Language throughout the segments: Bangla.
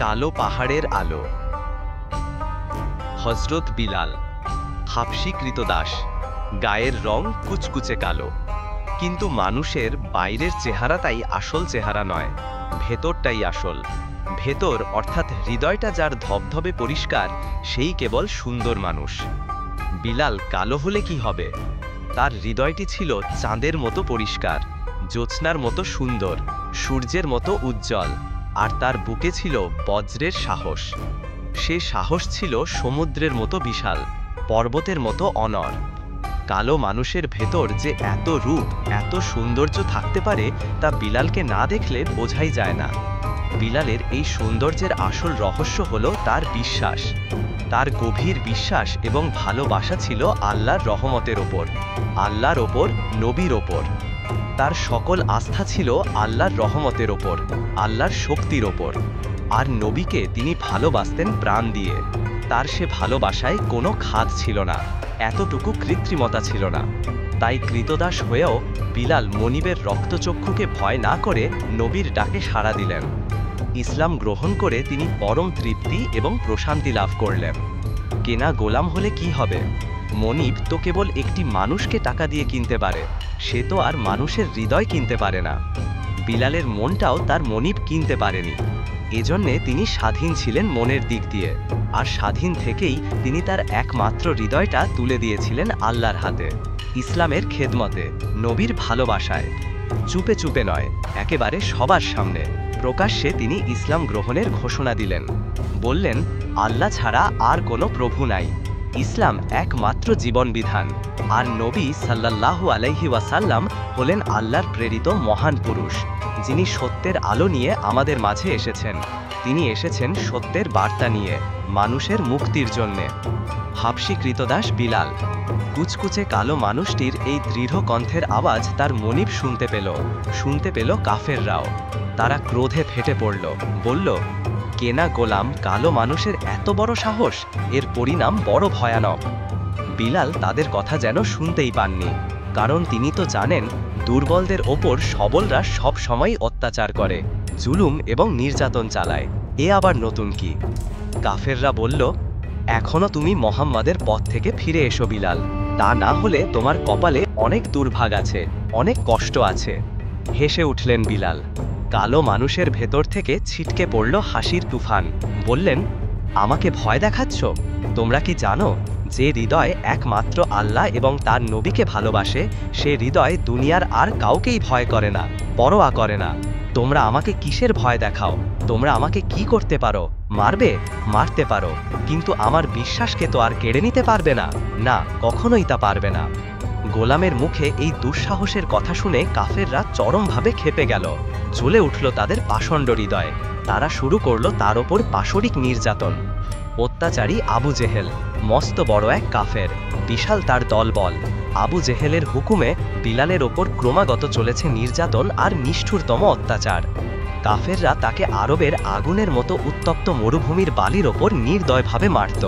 কালো পাহাড়ের আলো। হযরত বিলাল, হাবশী ক্রীতদাস, গায়ের রং কুচকুচে কালো। কিন্তু মানুষের বাইরের চেহারাটাই আসল চেহারা নয়, ভেতরটাই আসল। ভেতর অর্থাৎ হৃদয়টা যার ধবধবে পরিষ্কার, সেই কেবল সুন্দর মানুষ। বিলাল কালো হলে কি হবে? তার হৃদয়টি ছিল চাঁদের মতো পরিষ্কার, জ্যোৎস্নার মতো সুন্দর, সূর্যের মতো উজ্জ্বল, আর তার বুকে ছিল বজ্রের সাহস। সে সাহস ছিল সমুদ্রের মতো বিশাল, পর্বতের মতো অনড়। কালো মানুষের ভেতর যে এত রূপ, এত সৌন্দর্য থাকতে পারে, তা বিলালকে না দেখলে বোঝাই যায় না। বিলালের এই সৌন্দর্যের আসল রহস্য হলো তার বিশ্বাস। তার গভীর বিশ্বাস এবং ভালোবাসা ছিল আল্লাহর রহমতের ওপর, আল্লাহর ওপর, নবীর ওপর। তার সকল আস্থা ছিল আল্লাহর রহমতের ওপর, আল্লাহর শক্তির ওপর। আর নবীকে তিনি ভালোবাসতেন প্রাণ দিয়ে। তার সে ভালোবাসায় কোনো খাদ ছিল না, এতটুকু কৃত্রিমতা ছিল না। তাই ক্রীতদাস হয়েও বিলাল মনিবের রক্তচক্ষুকে ভয় না করে নবীর ডাকে সাড়া দিলেন। ইসলাম গ্রহণ করে তিনি পরম তৃপ্তি এবং প্রশান্তি লাভ করলেন। কেনা গোলাম হলে কি হবে? মনিব তো কেবল একটি মানুষকে টাকা দিয়ে কিনতে পারে, সে তো আর মানুষের হৃদয় কিনতে পারে না। বিলালের মনটাও তার মনিব কিনতে পারেনি। এজন্যে তিনি স্বাধীন ছিলেন মনের দিক দিয়ে, আর স্বাধীন থেকেই তিনি তার একমাত্র হৃদয়টা তুলে দিয়েছিলেন আল্লাহর হাতে, ইসলামের খেদমতে, নবীর ভালোবাসায়। চুপে চুপে নয়, একেবারে সবার সামনে প্রকাশ্যে তিনি ইসলাম গ্রহণের ঘোষণা দিলেন। বললেন, আল্লাহ ছাড়া আর কোনো প্রভু নাই, ইসলাম একমাত্র জীবন বিধান। আর নবী সাল্লাল্লাহু আলাইহি ওয়াসাল্লাম হলেন আল্লাহর প্রেরিত মহান পুরুষ, যিনি সত্যের আলো নিয়ে আমাদের মাঝে এসেছেন। তিনি এসেছেন সত্যের বার্তা নিয়ে, মানুষের মুক্তির জন্যে। হাবশী ক্রীতদাস বিলাল, কুচকুচে কালো মানুষটির এই দৃঢ় কণ্ঠের আওয়াজ তার মনিব শুনতে পেল কাফেররাও। তারা ক্রোধে ফেটে পড়ল, বলল, কেনা গোলাম কালো মানুষের এত বড় সাহস, এর পরিণাম বড় ভয়ানক। বিলাল তাদের কথা যেন শুনতেই পাননি, কারণ তিনি তো জানেন দুর্বলদের ওপর সবলরা সব সময় অত্যাচার করে, জুলুম এবং নির্যাতন চালায়। এ আবার নতুন কি? কাফেররা বলল, এখনো তুমি মোহাম্মদের পথ থেকে ফিরে এসো বিলাল, তা না হলে তোমার কপালে অনেক দুর্ভাগ আছে, অনেক কষ্ট আছে। হেসে উঠলেন বিলাল। কালো মানুষের ভেতর থেকে ছিটকে পড়ল হাসির তুফান। বললেন, আমাকে ভয় দেখাচ্ছ? তোমরা কি জানো যে হৃদয় একমাত্র আল্লাহ এবং তার নবীকে ভালোবাসে, সে হৃদয় দুনিয়ার আর কাউকেই ভয় করে না, পরোয়া করে না। তোমরা আমাকে কিসের ভয় দেখাও? তোমরা আমাকে কি করতে পারো? মারতে পারো, কিন্তু আমার বিশ্বাসকে তো আর কেড়ে নিতে পারবে না, না, কখনোই তা পারবে না। গোলামের মুখে এই দুঃসাহসের কথা শুনে কাফেররা চরমভাবে ক্ষেপে গেল। জ্বলে উঠল তাদের পাষণ্ড হৃদয়। তারা শুরু করল তার ওপর পাশবিক নির্যাতন। অত্যাচারী আবু জেহেল, মস্ত বড় এক কাফের, বিশাল তার দলবল। আবু জেহেলের হুকুমে বিলালের ওপর ক্রমাগত চলেছে নির্যাতন আর নিষ্ঠুরতম অত্যাচার। কাফেররা তাকে আরবের আগুনের মতো উত্তপ্ত মরুভূমির বালির ওপর নির্দয়ভাবে মারত।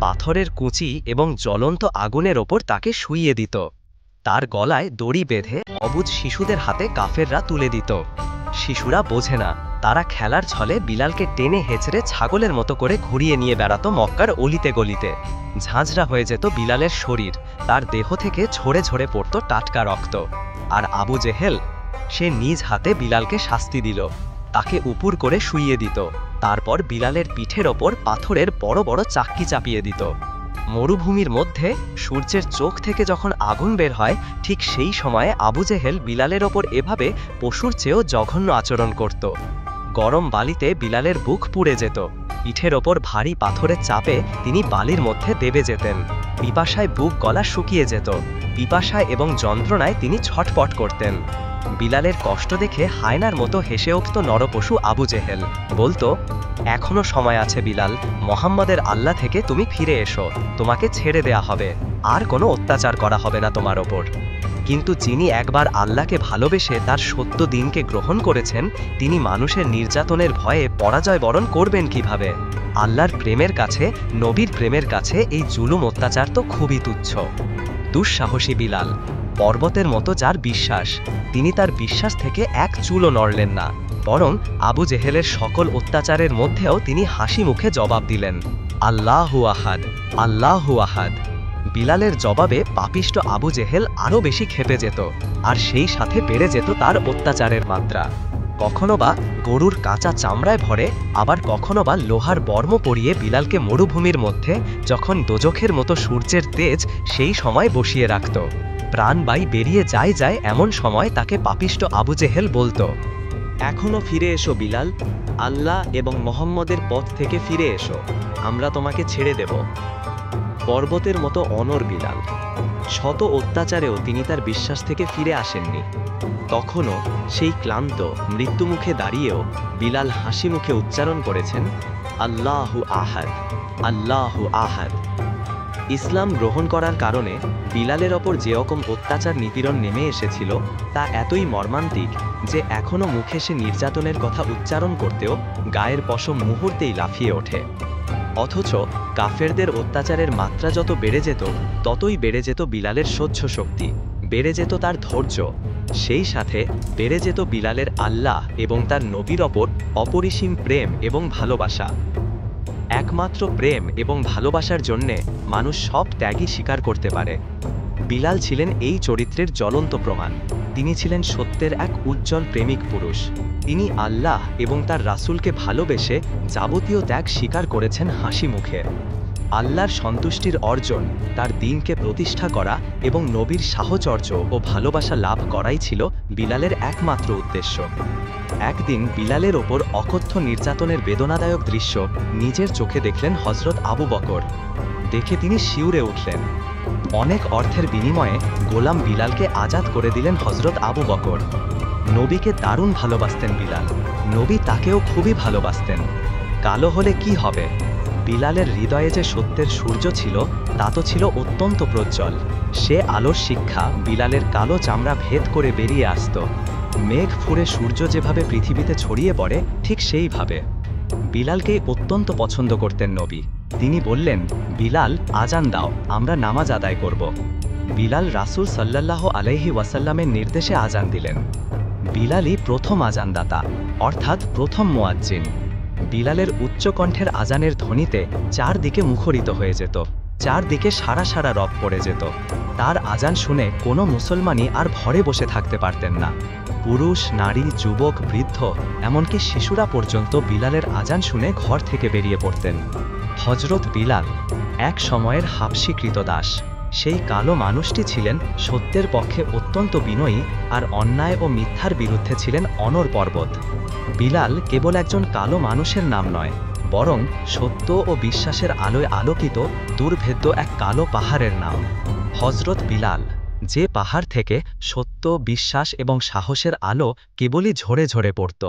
পাথরের কুচি এবং জ্বলন্ত আগুনের ওপর তাকে শুইয়ে দিত। তার গলায় দড়ি বেঁধে অবুঝ শিশুদের হাতে কাফেররা তুলে দিত। শিশুরা বোঝে না, তারা খেলার ছলে বিলালকে টেনে হেঁচড়ে ছাগলের মতো করে ঘুরিয়ে নিয়ে বেড়াতো মক্কার অলিতে গলিতে। ঝাঁঝরা হয়ে যেত বিলালের শরীর, তার দেহ থেকে ঝরে ঝরে পড়ত টাটকা রক্ত। আর আবু জেহেল, সে নিজ হাতে বিলালকে শাস্তি দিল, তাকে উপুর করে শুইয়ে দিত। তারপর বিলালের পিঠের ওপর পাথরের বড় বড় চাক্কি চাপিয়ে দিত। মরুভূমির মধ্যে সূর্যের চোখ থেকে যখন আগুন বের হয়, ঠিক সেই সময়ে আবু জেহেল বিলালের ওপর এভাবে পশুর চেয়েও জঘন্য আচরণ করত। গরম বালিতে বিলালের বুক পুড়ে যেত। পিঠের ওপর ভারী পাথরের চাপে তিনি বালির মধ্যে দেবে যেতেন। পিপাসায় বুক গলা শুকিয়ে যেত। পিপাসায় এবং যন্ত্রণায় তিনি ছটপট করতেন। বিলালের কষ্ট দেখে হায়নার মতো হেসে উঠত নরপশু আবু জেহেল। বলতো, এখনো সময় আছে বিলাল, মোহাম্মদের আল্লাহ থেকে তুমি ফিরে এসো, তোমাকে ছেড়ে দেয়া হবে, আর কোনো অত্যাচার করা হবে না তোমার ওপর। কিন্তু যিনি একবার আল্লাহকে ভালোবেসে তার সত্য দিনকে গ্রহণ করেছেন, তিনি মানুষের নির্যাতনের ভয়ে পরাজয় বরণ করবেন কিভাবে? আল্লাহর প্রেমের কাছে, নবীর প্রেমের কাছে এই জুলুম অত্যাচার তো খুবই তুচ্ছ। দুঃসাহসী বিলাল, পর্বতের মতো যার বিশ্বাস, তিনি তার বিশ্বাস থেকে এক চুলও নড়লেন না। বরং আবু জেহেলের সকল অত্যাচারের মধ্যেও তিনি হাসি মুখে জবাব দিলেন, আল্লাহু আহাদ, আল্লাহু আহাদ। বিলালের জবাবে পাপিষ্ট আবু জেহেল আরও বেশি ক্ষেপে যেত, আর সেই সাথে বেড়ে যেত তার অত্যাচারের মাত্রা। কখনো বা গরুর কাঁচা চামড়ায় ভরে, আবার কখনো বা লোহার বর্ম পরিয়ে বিলালকে মরুভূমির মধ্যে, যখন দোজখের মতো সূর্যের তেজ সেই সময় বসিয়ে রাখত। প্রাণবায়ু বেরিয়ে যায় এমন সময় তাকে পাপিষ্ট আবু জেহেল বলতো, এখনো ফিরে এসো বিলাল, আল্লাহ এবং মোহাম্মদের পথ থেকে ফিরে এসো, আমরা তোমাকে ছেড়ে দেব। পর্বতের মতো অনর বিলাল, শত অত্যাচারেও তিনি তার বিশ্বাস থেকে ফিরে আসেননি। তখনও সেই ক্লান্ত মৃত্যুমুখে দাঁড়িয়েও বিলাল হাসি মুখে উচ্চারণ করেছেন, আল্লাহু আহাদ, আল্লাহু আহাদ। ইসলাম গ্রহণ করার কারণে বিলালের ওপর যে রকম অত্যাচার নিপীড়ন নেমে এসেছিল তা এতই মর্মান্তিক যে এখনও মুখে সে নির্যাতনের কথা উচ্চারণ করতেও গায়ের পশম মুহূর্তেই লাফিয়ে ওঠে। অথচ কাফেরদের অত্যাচারের মাত্রা যত বেড়ে যেত, ততই বেড়ে যেত বিলালের সহ্য শক্তি, বেড়ে যেত তার ধৈর্য, সেই সাথে বেড়ে যেত বিলালের আল্লাহ এবং তার নবীর ওপর অপরিসীম প্রেম এবং ভালোবাসা। একমাত্র প্রেম এবং ভালোবাসার জন্যে মানুষ সব ত্যাগই স্বীকার করতে পারে। বিলাল ছিলেন এই চরিত্রের জ্বলন্ত প্রমাণ। তিনি ছিলেন সত্যের এক উজ্জ্বল প্রেমিক পুরুষ। তিনি আল্লাহ এবং তার রাসূলকে ভালোবেসে যাবতীয় ত্যাগ স্বীকার করেছেন হাসি মুখে। আল্লাহর সন্তুষ্টির অর্জন, তার দ্বীনকে প্রতিষ্ঠা করা এবং নবীর সাহচর্য ও ভালোবাসা লাভ করাই ছিল বিলালের একমাত্র উদ্দেশ্য। একদিন বিলালের ওপর অকথ্য নির্যাতনের বেদনাদায়ক দৃশ্য নিজের চোখে দেখলেন হযরত আবু বকর। দেখে তিনি শিউরে উঠলেন। অনেক অর্থের বিনিময়ে গোলাম বিলালকে আজাদ করে দিলেন হযরত আবু বকর। নবীকে দারুণ ভালোবাসতেন বিলাল, নবী তাকেও খুবই ভালোবাসতেন। কালো হলে কি হবে? বিলালের হৃদয়ে যে সত্যের সূর্য ছিল তা তো ছিল অত্যন্ত প্রজ্জ্বল। সে আলোর শিক্ষা বিলালের কালো চামড়া ভেদ করে বেরিয়ে আসত। মেঘ ফুঁড়ে সূর্য যেভাবে পৃথিবীতে ছড়িয়ে পড়ে, ঠিক সেইভাবে। বিলালকেই অত্যন্ত পছন্দ করতেন নবী। তিনি বললেন, বিলাল, আজান দাও, আমরা নামাজ আদায় করব। বিলাল রাসূল সাল্লাল্লাহু আলাইহি ওয়াসাল্লামের নির্দেশে আজান দিলেন। বিলালই প্রথম আজানদাতা, অর্থাৎ প্রথম মুয়াজ্জিন। বিলালের উচ্চকণ্ঠের আজানের ধ্বনিতে চারদিকে মুখরিত হয়ে যেত, চারদিকে সারা সারা রব পড়ে যেত। তার আজান শুনে কোনো মুসলমানই আর ঘরে বসে থাকতে পারতেন না। পুরুষ, নারী, যুবক, বৃদ্ধ, এমনকি শিশুরা পর্যন্ত বিলালের আজান শুনে ঘর থেকে বেরিয়ে পড়তেন। হযরত বিলাল এক সময়ের হাবশী ক্রীতদাস। সেই কালো মানুষটি ছিলেন সত্যের পক্ষে অত্যন্ত বিনয়ী, আর অন্যায় ও মিথ্যার বিরুদ্ধে ছিলেন অনর পর্বত। বিলাল কেবল একজন কালো মানুষের নাম নয়, বরং সত্য ও বিশ্বাসের আলোয় আলোকিত দুর্ভেদ্য এক কালো পাহাড়ের নাম। হযরত বিলাল, যে পাহাড় থেকে সত্য, বিশ্বাস এবং সাহসের আলো কেবলই ঝরে ঝরে পড়ত।